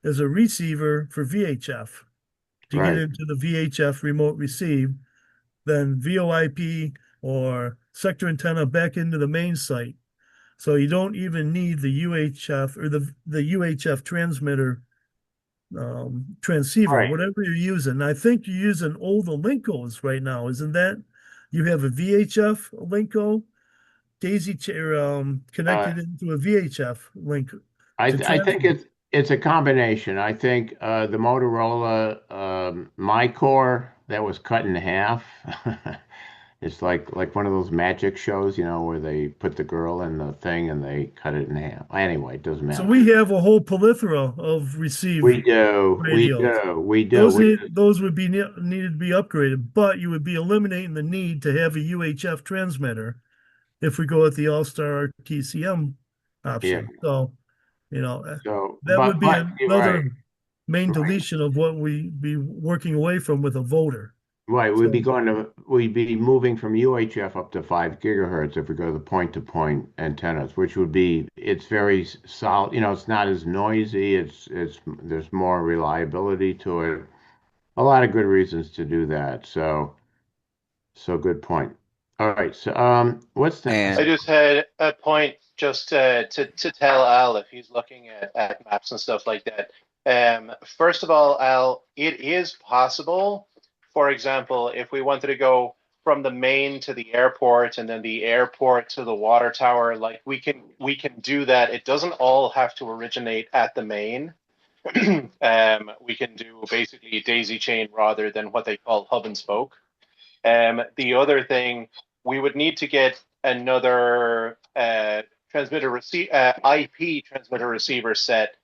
Speaker 3: is a receiver for VHF to get
Speaker 2: right.
Speaker 3: into the VHF remote receive, then VoIP or sector antenna back into the main site. So you don't even need the UHF or the UHF transmitter transceiver,
Speaker 2: Right.
Speaker 3: whatever you're using. I think you're using old Alincos right now, isn't that? You have a VHF Alinco daisy chair
Speaker 2: Uh,
Speaker 3: connected into a VHF link to
Speaker 2: I think
Speaker 3: transmit.
Speaker 2: it's a combination. I think the Motorola My Core that was cut in half. It's like one of those magic shows, where they put the girl in the thing and they cut it in half. Anyway, it doesn't
Speaker 3: So
Speaker 2: matter.
Speaker 3: we have a whole plethora of receive radios.
Speaker 2: We do.
Speaker 3: Those would be needed to be upgraded, but you would be eliminating the need to have a UHF transmitter if we go with the All-Star TCM
Speaker 2: Yeah.
Speaker 3: option. So,
Speaker 2: So,
Speaker 3: that would be
Speaker 2: but you're right.
Speaker 3: another main
Speaker 2: Right.
Speaker 3: deletion of what we be working away from with a voter.
Speaker 2: Right,
Speaker 3: So,
Speaker 2: we'd be moving from UHF up to 5 gigahertz if we go to point antennas, which would be, it's very solid, it's not as noisy, there's more reliability to it. A lot of good reasons to do that. So good point. All right, so what's the
Speaker 5: And
Speaker 7: I just had a point just to tell Al if he's looking at maps and stuff like that. First of all, Al, it is possible, for example, if we wanted to go from the main to the airport and then the airport to the water tower, like we can do that. It doesn't all have to originate at the main. We can do basically daisy chain rather than what they call hub and spoke. The other thing, we would need to get another IP transmitter receiver set.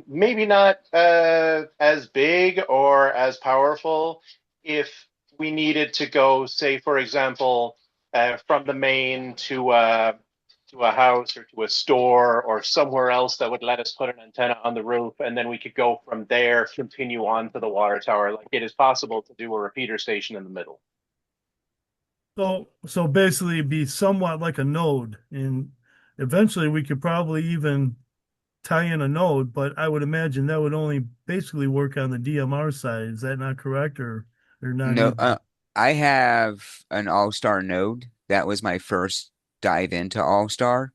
Speaker 7: Maybe not as big or as powerful. If we needed to go, say, for example, from the main to a house or to a store or somewhere else that would let us put an antenna on the roof, and then we could go from there, continue on to the water tower. Like it is possible to do a repeater station in the middle.
Speaker 3: So basically it'd be somewhat like a node, and eventually we could probably even tie in a node, but I would imagine that would only basically work on the DMR side. Is that not correct, or not
Speaker 5: No,
Speaker 3: either?
Speaker 5: I have an All-Star node. That was my first dive into All-Star.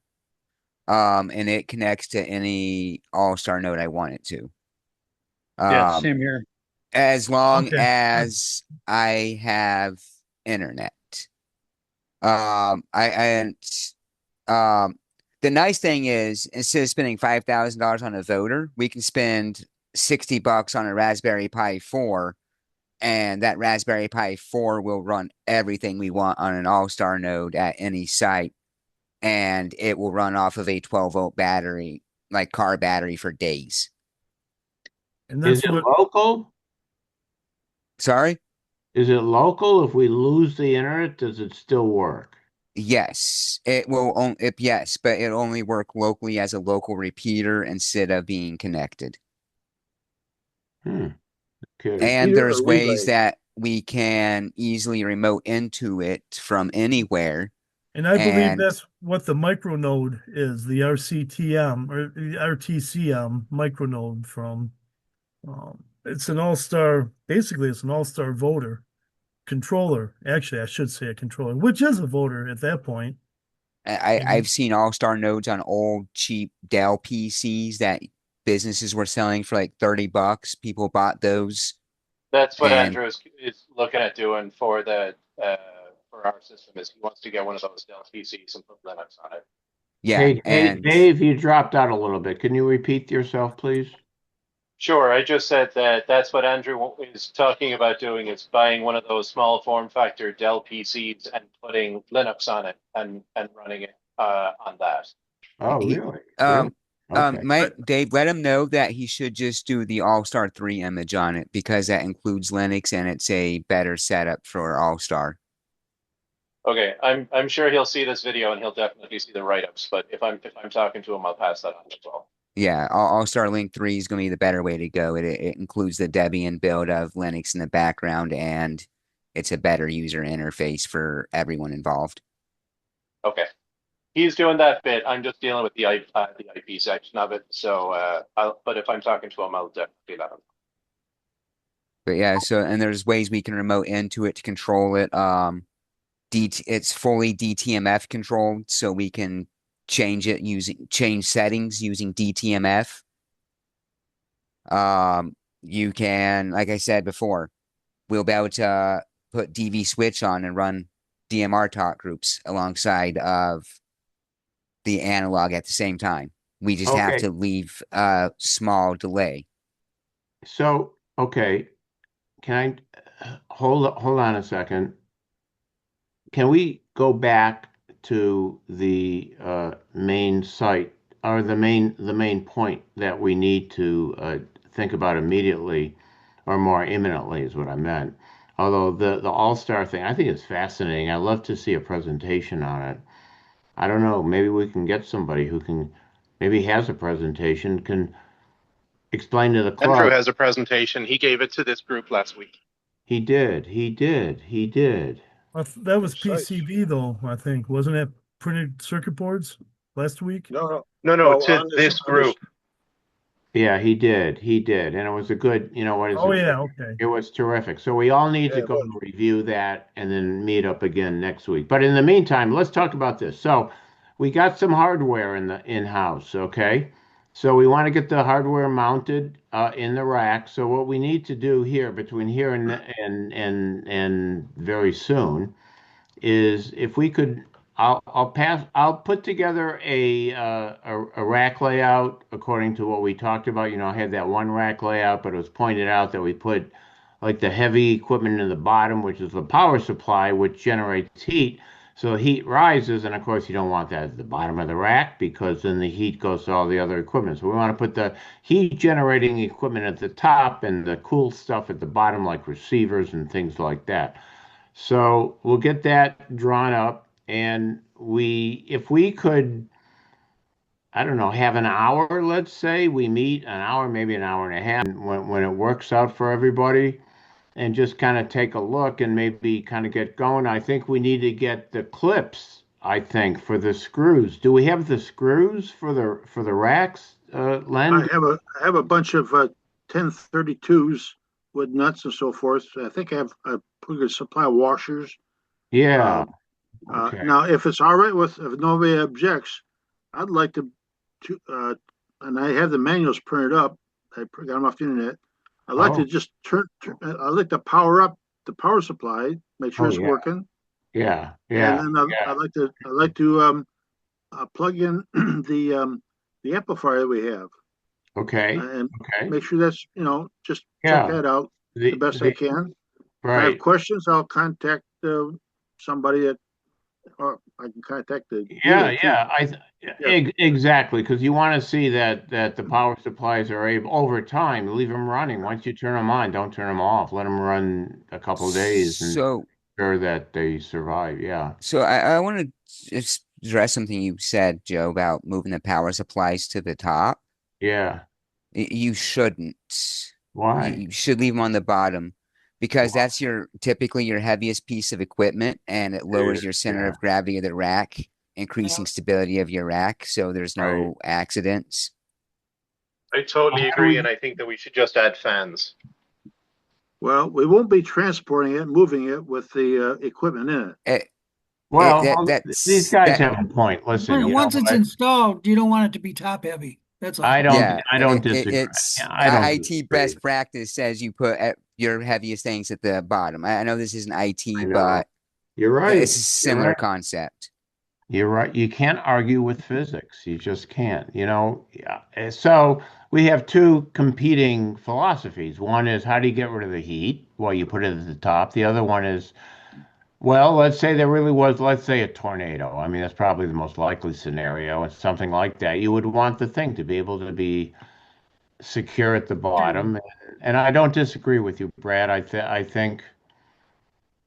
Speaker 5: And it connects to any All-Star node I want it to.
Speaker 6: Yeah, same here.
Speaker 5: As long
Speaker 3: Okay.
Speaker 5: as I have internet. The nice thing is, instead of spending $5,000 on a voter, we can spend $60 on a Raspberry Pi 4, and that Raspberry Pi 4 will run everything we want on an All-Star node at any site, and it will run off of a 12-volt battery, like car battery, for days.
Speaker 3: And
Speaker 2: Is
Speaker 3: that's
Speaker 2: it
Speaker 3: what
Speaker 2: local?
Speaker 5: Sorry?
Speaker 2: Is it local? If we lose the internet, does it still work?
Speaker 5: Yes, it will. Yes, but it'll only work locally as a local repeater instead of being connected.
Speaker 2: Okay.
Speaker 5: And
Speaker 1: Repeater
Speaker 5: there's
Speaker 1: or
Speaker 5: ways
Speaker 1: relay?
Speaker 5: that we can easily remote into it from anywhere.
Speaker 3: and I believe
Speaker 5: And
Speaker 3: that's what the micronode is, the RCTM or the RTCM micronode from it's an all-star, basically it's an all-star voter controller. Actually, I should say a controller, which is a voter at that point.
Speaker 5: I've seen all-star nodes on old cheap Dell PCs that businesses were selling for like $30. People bought those.
Speaker 7: That's what
Speaker 5: And
Speaker 7: Andrew is looking at doing for the for our system. Is he wants to get one of those Dell PCs and put Linux on it.
Speaker 5: yeah,
Speaker 2: Hey,
Speaker 5: and
Speaker 2: Dave, you dropped out a little bit. Can you repeat yourself, please?
Speaker 7: Sure, I just said that that's what Andrew is talking about doing, is buying one of those small form factor Dell PCs and putting Linux on it and running it on that.
Speaker 2: Oh,
Speaker 5: he
Speaker 2: really? Really? Okay.
Speaker 5: Dave, let him know that he should just do the All-Star 3 image on it because that includes Linux and it's a better setup for All-Star.
Speaker 7: Okay, I'm sure he'll see this video and he'll definitely see the write-ups. But if I'm talking to him, I'll pass that on as well.
Speaker 5: Yeah, All-Star Link 3 is going to be the better way to go. It includes the Debian build of Linux in the background, and it's a better user interface for everyone involved.
Speaker 7: Okay, he's doing that bit. I'm just dealing with the IP section of it. So, but if I'm talking to him, I'll definitely let him.
Speaker 5: But yeah, and there's ways we can remote into it to control it. It's fully DTMF controlled, so we can change settings using DTMF. You can, like I said before, we'll be able to put DV switch on and run DMR talk groups alongside of the analog at the same time. We just have
Speaker 2: Okay.
Speaker 5: to leave a small delay.
Speaker 2: So, okay. Can I hold on a second? Can we go back to the main site or the main point that we need to think about immediately or more imminently is what I meant. Although the All-Star thing, I think it's fascinating. I'd love to see a presentation on it. I don't know, maybe we can get somebody who can maybe has a presentation, can explain to the
Speaker 7: Andrew
Speaker 2: club.
Speaker 7: has a presentation. He gave it to this group last week.
Speaker 2: He did.
Speaker 3: That was
Speaker 1: Precise.
Speaker 3: PCB though, I think. Wasn't it printed circuit boards last week?
Speaker 1: No,
Speaker 7: No,
Speaker 1: no,
Speaker 7: to
Speaker 1: on
Speaker 7: this group.
Speaker 2: Yeah, he did. And it was a good, what is
Speaker 3: Oh
Speaker 2: it?
Speaker 3: yeah, okay.
Speaker 2: It was terrific. So we all need
Speaker 1: Yeah,
Speaker 2: to
Speaker 1: it
Speaker 2: go
Speaker 1: was.
Speaker 2: and review that and then meet up again next week. But in the meantime, let's talk about this. So we got some hardware in-house, okay? So we want to get the hardware mounted in the rack. So what we need to do here between here and very soon is if we could, I'll put together a rack layout according to what we talked about. You know, I had that one rack layout, but it was pointed out that we put like the heavy equipment in the bottom, which is the power supply, which generates heat. So heat rises, and of course you don't want that at the bottom of the rack because then the heat goes to all the other equipment. So we want to put the heat generating equipment at the top and the cool stuff at the bottom, like receivers and things like that. So we'll get that drawn up, and if we could, I don't know, have an hour, let's say, we meet an hour, maybe an hour and a half, when it works out for everybody, and just kind of take a look and maybe kind of get going. I think we need to get the clips, I think, for the screws. Do we have the screws for the racks, Len?
Speaker 1: I have a bunch of 1032s with nuts and so forth. I think I have a pretty good supply of washers.
Speaker 2: Yeah. Okay.
Speaker 1: Now, if it's all right with, if nobody objects, I'd like to and I have the manuals printed up. I got them off the internet. I'd like to just I'd like to power up the power supply, make sure it's working.
Speaker 2: Yeah, yeah.
Speaker 1: And then I'd like to plug in the amplifier that we have.
Speaker 2: Okay.
Speaker 1: And
Speaker 2: okay.
Speaker 1: make sure that's, just check that out the best I can. If I have questions, I'll contact somebody or I can contact the
Speaker 2: exactly, because you want to see that the power supplies are able over time, leave them running. Once you turn them on, don't turn them off. Let them run a couple of days and sure that they survive. Yeah.
Speaker 5: So I want to address something you said, Joe, about moving the power supplies to the top.
Speaker 2: Yeah.
Speaker 5: You shouldn't.
Speaker 2: Why?
Speaker 5: You should leave them on the bottom because that's typically your heaviest piece of equipment, and it lowers your center of gravity of the rack, increasing stability of your rack, so there's no accidents.
Speaker 7: I totally agree, and I think that we should just add fans.
Speaker 1: Well, we won't be transporting it, moving it with the equipment in it.
Speaker 2: These guys have a point. Listen,
Speaker 4: once it's installed, you don't want it to be top heavy. That's all.
Speaker 2: I don't disagree.
Speaker 5: It's
Speaker 2: IT
Speaker 5: best practice says you put your heaviest things at the bottom. I know this isn't IT, but
Speaker 2: you're right.
Speaker 5: It's a similar concept.
Speaker 2: You're right. You can't argue with physics. You just can't. So we have two competing philosophies. One is how do you get rid of the heat? Well, you put it at the top. The other one is, well, let's say there really was, let's say a tornado. I mean, that's probably the most likely scenario. It's something like that. You would want the thing to be able to be secure at the bottom. And I don't disagree with you, Brad. I think.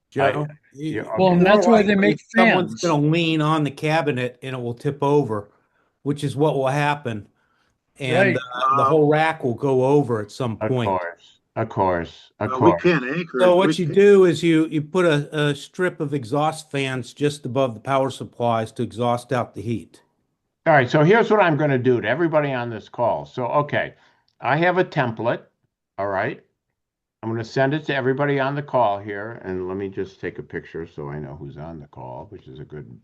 Speaker 8: Joe,
Speaker 6: and that's why they make fans.
Speaker 8: Someone's going to lean on the cabinet and it will tip over, which is what will happen. And the whole rack will go over at some point.
Speaker 2: Of course.
Speaker 1: We can't anchor it.
Speaker 8: So what you do is you put a strip of exhaust fans just above the power supplies to exhaust out the heat.
Speaker 2: All right, so here's what I'm going to do to everybody on this call. So, okay, I have a template, all right? I'm going to send it to everybody on the call here, and let me just take a picture so I know who's on the call, which is a good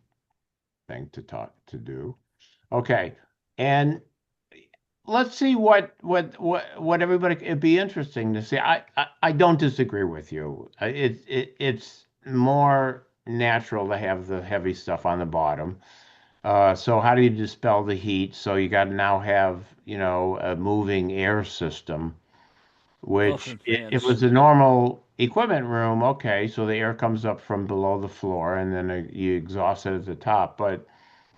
Speaker 2: thing to do. Okay, and let's see what everybody, it'd be interesting to see. I don't disagree with you. It's more natural to have the heavy stuff on the bottom. So how do you dispel the heat? So you got to now have, a moving air system, which it was a normal equipment room. Okay, so the air comes up from below the floor and then you exhaust it at the top, but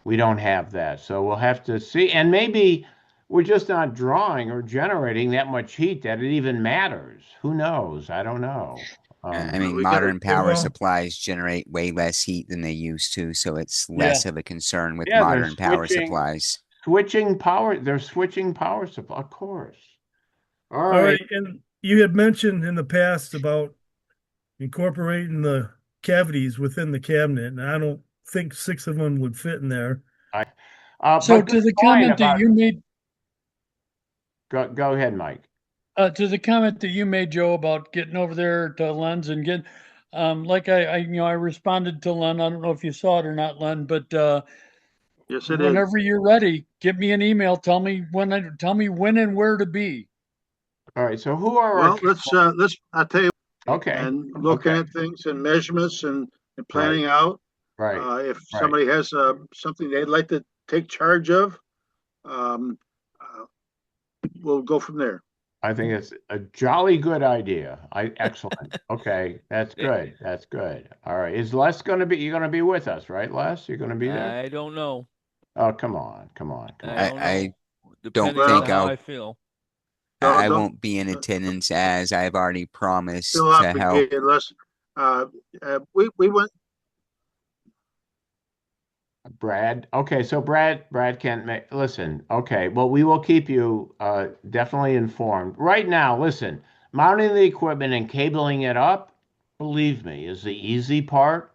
Speaker 2: we don't have that. So we'll have to see. And maybe we're just not drawing or generating that much heat that it even matters. Who knows? I don't know.
Speaker 5: I mean, modern power supplies generate way less heat than they used to, so it's less of a concern with modern power supplies.
Speaker 2: They're switching power supply, of course. All right.
Speaker 3: And you had mentioned in the past about incorporating the cavities within the cabinet, and I don't think 6 of them would fit in there.
Speaker 6: So to the comment that you made,
Speaker 2: go ahead, Mike.
Speaker 6: To the comment that you made, Joe, about getting over there to Len's and get, like I responded to Len. I don't know if you saw it or not, Len, but
Speaker 1: yes, it
Speaker 6: whenever you're ready, give me an email. Tell me when and where to be.
Speaker 2: All right. So who are
Speaker 1: let's I'll tell you.
Speaker 2: Okay.
Speaker 1: And looking at things and measurements and and planning out.
Speaker 2: Right.
Speaker 1: If
Speaker 2: Right.
Speaker 1: somebody has something they'd like to take charge of, um, we'll go from there.
Speaker 2: I think it's a jolly good idea. Excellent. Okay, that's good. That's good. All right. Is Les going to be? You're going to be with us, right, Les? You're going to be there?
Speaker 10: I don't know.
Speaker 2: Oh, come on, come on, come
Speaker 10: I
Speaker 2: on.
Speaker 10: don't
Speaker 5: I
Speaker 10: know.
Speaker 5: don't
Speaker 10: Depending
Speaker 1: Well,
Speaker 10: on
Speaker 5: think
Speaker 10: how
Speaker 5: I'll
Speaker 10: I feel.
Speaker 5: I
Speaker 1: don't
Speaker 5: won't be in attendance as I've already
Speaker 1: feel
Speaker 5: promised to help.
Speaker 1: obligated unless we went.
Speaker 2: Brad. Okay, so Brad can't make. Listen. Okay, well, we will keep you definitely informed. Right now, listen. Mounting the equipment and cabling it up, believe me, is the easy part.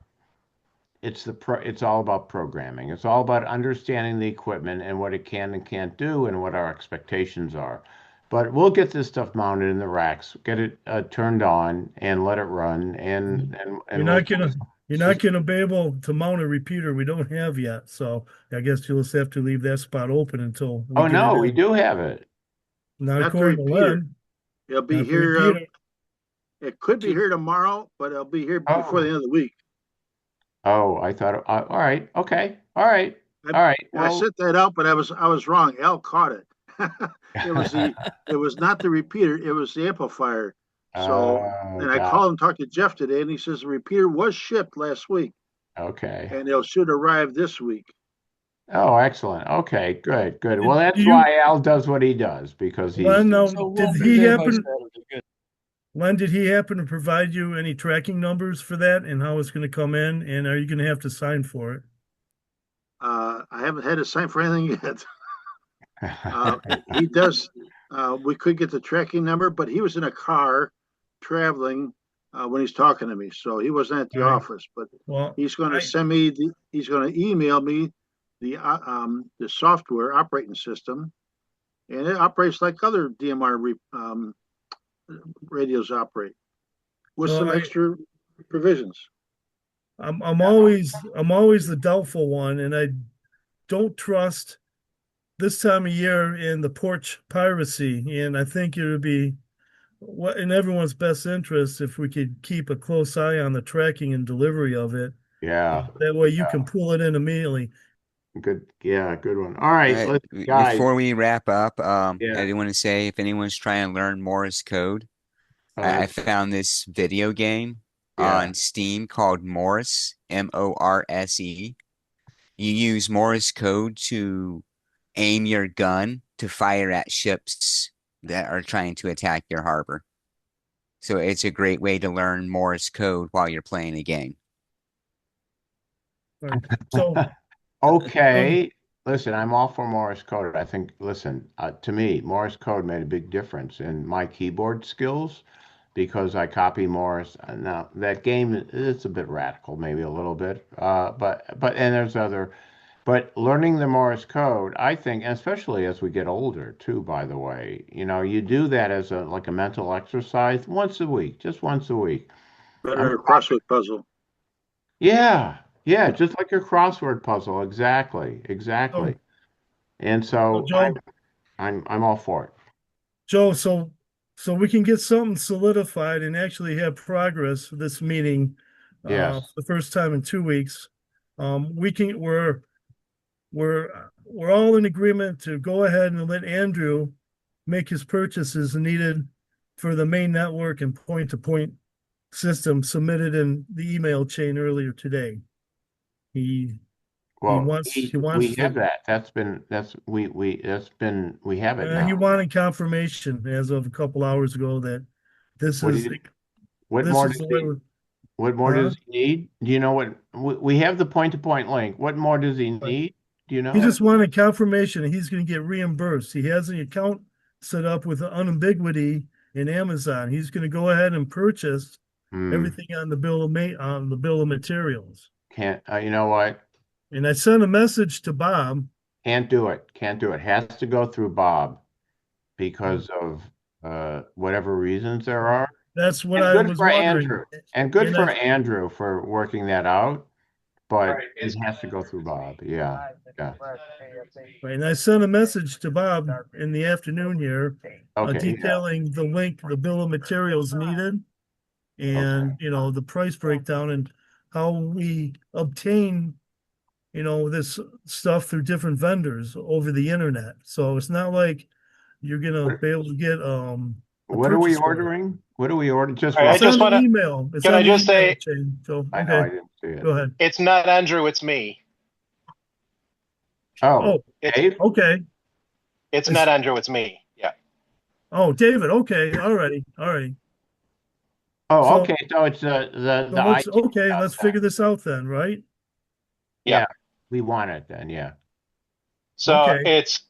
Speaker 2: It's all about programming. It's all about understanding the equipment and what it can and can't do and what our expectations are. But we'll get this stuff mounted in the racks, get it turned on, and let it run.
Speaker 3: You're not gonna be able to mount a repeater we don't have yet. So I guess you'll just have to leave that spot open until we
Speaker 2: Oh
Speaker 3: get it
Speaker 2: no, we
Speaker 3: in.
Speaker 2: do have it.
Speaker 3: Not
Speaker 1: Not the
Speaker 3: according to
Speaker 1: repeater.
Speaker 3: Len.
Speaker 1: It'll be
Speaker 3: Not the
Speaker 1: here.
Speaker 3: repeater.
Speaker 1: It could be here tomorrow, but it'll be here before the
Speaker 2: Oh,
Speaker 1: end of the week.
Speaker 2: oh, I thought. All right, okay, all right, all right.
Speaker 1: I
Speaker 2: Well,
Speaker 1: sent that out, but I was wrong. Al caught it. It was not the repeater. It was the amplifier. So,
Speaker 2: oh,
Speaker 1: and I
Speaker 2: God.
Speaker 1: called and talked to Jeff today, and he says the repeater was shipped last week,
Speaker 2: Okay.
Speaker 1: and it should arrive this week.
Speaker 2: Oh, excellent. Okay, good, good. Well,
Speaker 3: Do
Speaker 2: that's
Speaker 3: you,
Speaker 2: why Al does what he does because
Speaker 3: Len,
Speaker 2: he's.
Speaker 3: now,
Speaker 6: So
Speaker 3: did
Speaker 6: we'll be
Speaker 3: he
Speaker 6: there by
Speaker 3: happen,
Speaker 6: Saturday. Good.
Speaker 3: Len, did he happen to provide you any tracking numbers for that and how it's gonna come in? And are you gonna have to sign for it?
Speaker 1: I haven't had to sign for anything yet. He does. We could get the tracking number, but he was in a car traveling when he's talking to me, so he wasn't at the
Speaker 3: Right.
Speaker 1: office. But
Speaker 3: Well,
Speaker 1: he's going to send me he's going to email me the software operating system, and it operates like other DMR radios operate with
Speaker 3: well,
Speaker 1: some extra provisions.
Speaker 3: I'm always the doubtful one, and I don't trust this time of year in the porch piracy. And I think it would be what in everyone's best interest if we could keep a close eye on the tracking and delivery of it.
Speaker 2: Yeah,
Speaker 3: That way you can pull it in immediately.
Speaker 2: good. Yeah, good one. All right, let's guys.
Speaker 5: Before we wrap up,
Speaker 2: Yeah.
Speaker 5: I do want to say if anyone's trying to learn Morse code,
Speaker 2: Oh,
Speaker 5: I found this video game
Speaker 2: Yeah.
Speaker 5: on Steam called Morse, Morse. You use Morse code to aim your gun to fire at ships that are trying to attack your harbor. So it's a great way to learn Morse code while you're playing a game.
Speaker 3: Right. So
Speaker 2: Okay. Listen, I'm all for Morse code. I think, listen, to me, Morse code made a big difference in my keyboard skills because I copy Morse. Now, that game, it's a bit radical, maybe a little bit, and there's other, but learning the Morse code, I think, and especially as we get older too, by the way, you do that as like a mental exercise once a week, just once a week. I'm
Speaker 1: Better crossword puzzle.
Speaker 2: Yeah, yeah, just like your crossword puzzle. Exactly, exactly. And so
Speaker 3: Joe,
Speaker 2: I'm all for it.
Speaker 3: Joe, so we can get something solidified and actually have progress for this meeting
Speaker 2: Yes.
Speaker 3: for the first time in 2 weeks. We're all in agreement to go ahead and let Andrew make his purchases needed for the main network and point-to-point system submitted in the email chain earlier today. He
Speaker 2: Well,
Speaker 3: wants
Speaker 2: we have
Speaker 3: to,
Speaker 2: that. We have it
Speaker 3: he
Speaker 2: now.
Speaker 3: wanted confirmation as of a couple hours ago that this
Speaker 2: What do
Speaker 3: is
Speaker 2: you, what
Speaker 3: this
Speaker 2: more
Speaker 3: is
Speaker 2: does
Speaker 3: the way
Speaker 2: he,
Speaker 3: we're,
Speaker 2: what more
Speaker 3: huh?
Speaker 2: does he need? Do you know what we have the point-to-point link? What more does he need? Do you
Speaker 3: He
Speaker 2: know?
Speaker 3: just wanted confirmation that he's going to get reimbursed. He has an account set up with unambiguity in Amazon. He's going to go ahead and purchase everything on the bill of materials.
Speaker 2: Can't, you know what?
Speaker 3: And I sent a message to Bob.
Speaker 2: Can't do it. Can't do it. Has to go through Bob because of whatever reasons there are.
Speaker 3: That's what
Speaker 2: And
Speaker 3: I
Speaker 2: good
Speaker 3: was
Speaker 2: for
Speaker 3: wondering.
Speaker 2: Andrew. And good
Speaker 3: And
Speaker 2: for Andrew for working that out, but
Speaker 10: Right.
Speaker 2: it has to go through Bob. Yeah. Yeah.
Speaker 3: And I sent a message to Bob in the afternoon here,
Speaker 2: Okay.
Speaker 3: detailing the link, the bill of materials needed, and the price breakdown and how we obtain, this stuff through different vendors over the internet. So it's not like you're gonna be able to get a
Speaker 2: What are we
Speaker 3: purchase order.
Speaker 2: ordering? What do we order? Just
Speaker 7: All right, I
Speaker 3: It's
Speaker 7: just
Speaker 3: on the
Speaker 7: wanna-
Speaker 3: email. It's
Speaker 7: can
Speaker 3: on
Speaker 7: I
Speaker 3: the
Speaker 7: just
Speaker 3: email
Speaker 7: say-
Speaker 3: chain. So
Speaker 2: I know, I
Speaker 3: okay,
Speaker 2: didn't see it.
Speaker 3: go ahead.
Speaker 7: It's not Andrew, it's me.
Speaker 2: Oh,
Speaker 7: It's
Speaker 2: Dave?
Speaker 3: Okay.
Speaker 7: it's
Speaker 3: It's-
Speaker 7: not Andrew, it's me. Yeah.
Speaker 3: Oh, David. Okay. All right.
Speaker 2: Oh,
Speaker 3: So-
Speaker 2: okay. So it's the
Speaker 3: So let's,
Speaker 2: IT
Speaker 3: okay,
Speaker 2: stuff
Speaker 3: let's
Speaker 2: then.
Speaker 3: figure this out then, right?
Speaker 7: Yeah.
Speaker 2: Yeah, we want it then. Yeah.
Speaker 7: So
Speaker 3: Okay.
Speaker 7: it's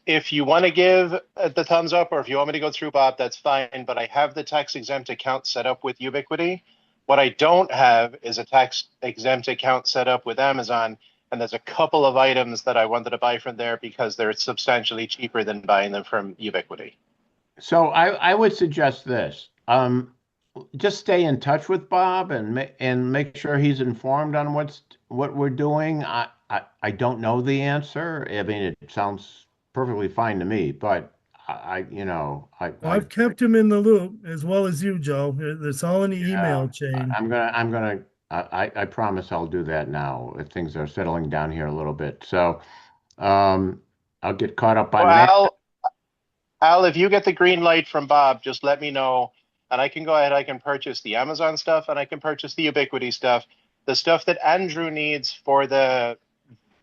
Speaker 7: if you want to give the thumbs up, or if you want me to go through Bob, that's fine. But I have the tax exempt account set up with Ubiquity. What I don't have is a tax exempt account set up with Amazon. And there's a couple of items that I wanted to buy from there because they're substantially cheaper than buying them from Ubiquity.
Speaker 2: So I would suggest this. Just stay in touch with Bob and make sure he's informed on what we're doing. I don't know the answer. I mean, it sounds perfectly fine to me, but
Speaker 3: Well, I've kept him in the loop as well as you, Joe. It's all in the email chain.
Speaker 2: I promise I'll do that now if things are settling down here a little bit. So, I'll get caught up on that.
Speaker 7: Well, Al, if you get the green light from Bob, just let me know, and I can go ahead. I can purchase the Amazon stuff, and I can purchase the Ubiquity stuff. The stuff that Andrew needs for the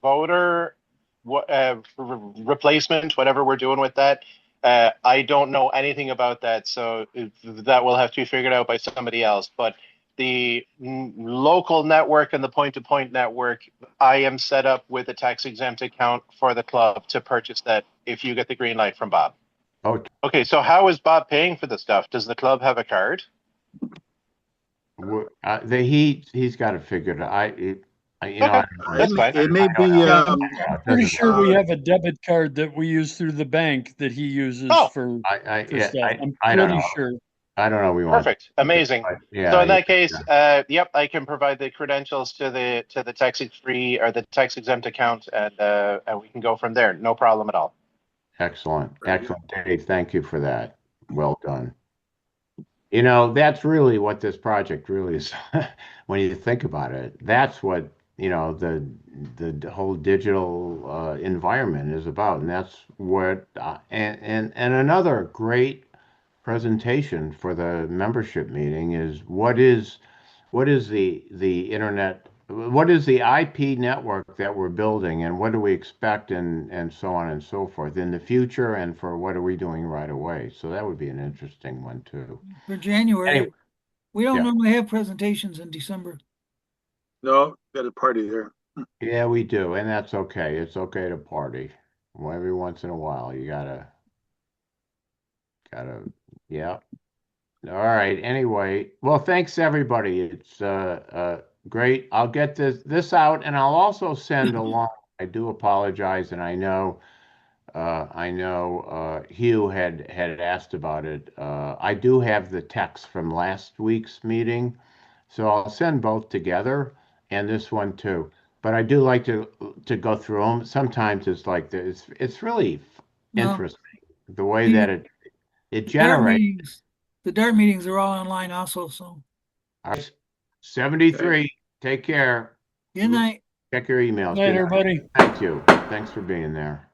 Speaker 7: voter replacement, whatever we're doing with that, I don't know anything about that, so that will have to be figured out by somebody else. But the local network and the point-to-point network, I am set up with a tax-exempt account for the club to purchase that if you get the green light from Bob.
Speaker 2: Oh,
Speaker 7: Okay, so how is Bob paying for the stuff? Does the club have a card?
Speaker 2: he's got it figured out.
Speaker 7: That's fine.
Speaker 1: It may be,
Speaker 6: Pretty sure we have a debit card that we use through the bank that he uses for stuff. I'm
Speaker 2: I don't
Speaker 6: pretty
Speaker 2: know.
Speaker 6: sure.
Speaker 2: I don't know. We want
Speaker 7: Perfect. Amazing.
Speaker 2: Yeah.
Speaker 7: So in that case, yep, I can provide the credentials to the tax-free or the tax-exempt account, and we can go from there. No problem at all.
Speaker 2: Excellent. Excellent, Dave. Thank you for that. Well done. That's really what this project really is. When you think about it, that's what, the whole digital environment is about. And that's what, and another great presentation for the membership meeting is what is the internet, what is the IP network that we're building, and what do we expect, and so on and so forth in the future, and for what are we doing right away. So that would be an interesting one too.
Speaker 4: For January,
Speaker 2: Anyway,
Speaker 4: we don't
Speaker 2: yeah.
Speaker 4: normally have presentations in December.
Speaker 1: no, got a party there.
Speaker 2: Yeah, we do, and that's okay. It's okay to party. Well, every once in a while, you gotta, yeah. All right. Anyway, well, thanks everybody. It's great. I'll get this out, and I'll also send along. I do apologize, and I know Hugh had asked about it. I do have the text from last week's meeting, so I'll send both together and this one too. But I do like to go through them. Sometimes it's like this. It's really
Speaker 4: No.
Speaker 2: interesting the way that it
Speaker 4: The DART
Speaker 2: generates.
Speaker 4: meetings, the DART meetings are all online also, so.
Speaker 2: All right, 73. Take care.
Speaker 4: Good night.
Speaker 2: Check your emails.
Speaker 6: Night,
Speaker 2: Good night.
Speaker 6: everybody.
Speaker 2: Thank you. Thanks for being there.